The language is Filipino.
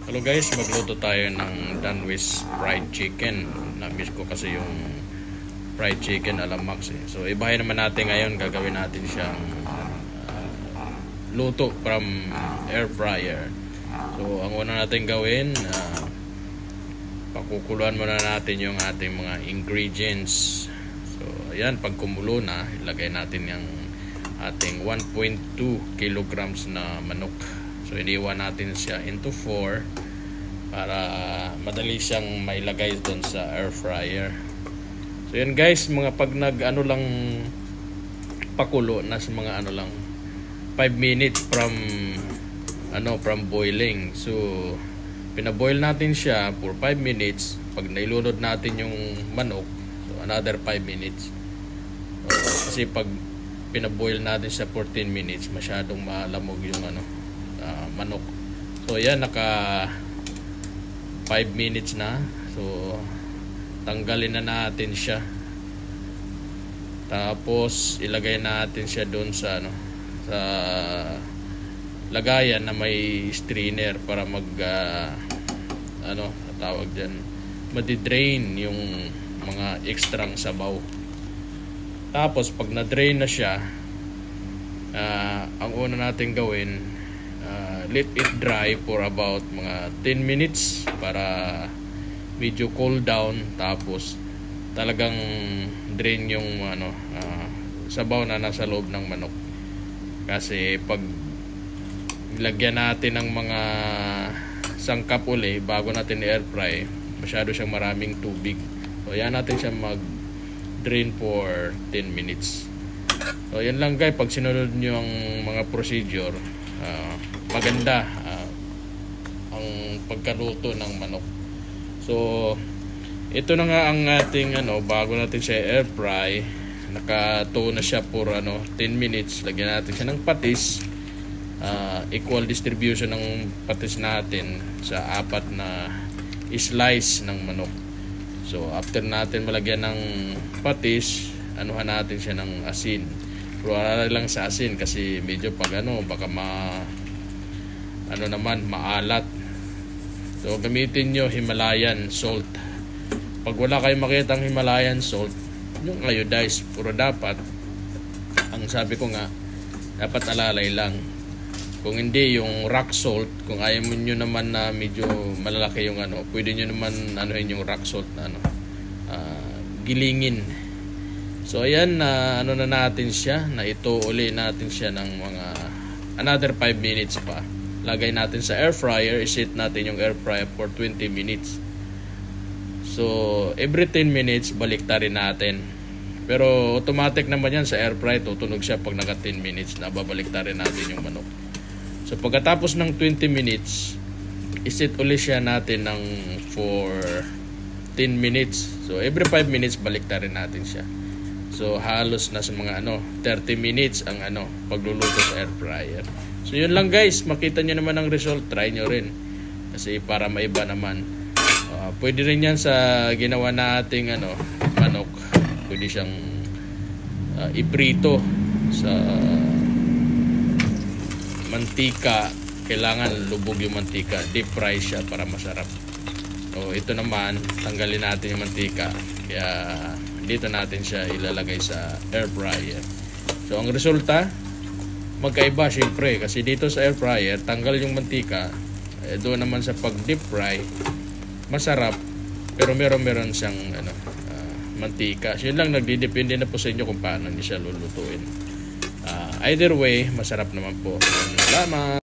Hello guys, magluto tayo ng Danwis fried chicken. Na-miss ko kasi yung fried chicken ala Max eh. So ibahin naman natin ngayon, gagawin natin siyang luto from air fryer. So ang una natin gawin, pakukuluan muna natin yung ating mga ingredients. So ayan, pag kumulo na, ilagay natin yung ating 1.2 kilograms na manok. So iniwan natin siya into 4 para madali siyang mailagay doon sa air fryer. So yun guys, mga pag nag-ano lang pakulo, nasa mga ano lang 5 minutes from boiling. So pinaboil natin siya for 5 minutes. Pag nailunod natin yung manok, so another 5 minutes. Kasi pag pinaboil natin siya for 10 minutes, masyadong malamog yung manok. So yan, naka 5 minutes na. So tanggalin na natin siya. Tapos ilagay natin siya doon sa sa lagayan na may strainer para tawag diyan, madi-drain yung mga extrang sabaw. Tapos pag na-drain na siya, ang una natin gawin, let it dry for about mga 10 minutes para medyo cool down. Tapos talagang drain yung sabaw na nasa loob ng manok. Kasi pag lagyan natin ng mga sangkap uli bago natin i-air fry, masyado siyang maraming tubig. So yan natin siya mag-drain for 10 minutes. So yan lang guys, pag sinunod nyo ang mga procedure, maganda ang pagkaluto ng manok. So ito na nga ang ating bago natin siya air fry. Naka-tow na siya for 10 minutes. Lagyan natin siya ng patis. Equal distribution ng patis natin sa 4 na slice ng manok. So after natin malagyan ng patis, anuhan natin siya ng asin. Pero wala lang sa asin kasi medyo pag baka maalat. So gamitin nyo Himalayan salt. Pag wala kayong makitang Himalayan salt, yung iodized. Pero dapat, ang sabi ko nga, dapat alalay lang. Kung hindi, yung rock salt, kung ayaw nyo naman na medyo malalaki yung pwede nyo naman yung rock salt na gilingin. So ayan, na natin siya, na ito uli natin siya ng mga another 5 minutes pa. Lagay natin sa air fryer, iset natin yung air fryer for 20 minutes. So every 10 minutes baliktarin natin. Pero automatic naman yan sa air fryer, tutunog siya pag naka 10 minutes na babaliktarin natin yung manok. So pagkatapos ng 20 minutes, iset uli siya natin ng for 10 minutes. So every 5 minutes baliktarin natin siya. So halos na sa mga 30 minutes ang pagluluto sa air fryer. So yun lang guys, makita nyo naman ang result, try nyo rin. Kasi para maiba naman. Pwede rin yan sa ginawa nating manok. Pwede siyang iprito sa mantika. Kailangan lubog yung mantika, deep fry siya para masarap. So ito naman, tanggalin natin yung mantika. Kaya dito natin siya ilalagay sa air fryer. So ang resulta, magkaiba syempre kasi dito sa air fryer tanggal yung mantika, doon naman sa pag deep fry masarap pero meron siyang mantika. So yun lang, nagdidepende na po sa inyo kung paano niyo siya lulutuin. Either way, masarap naman po. Salamat.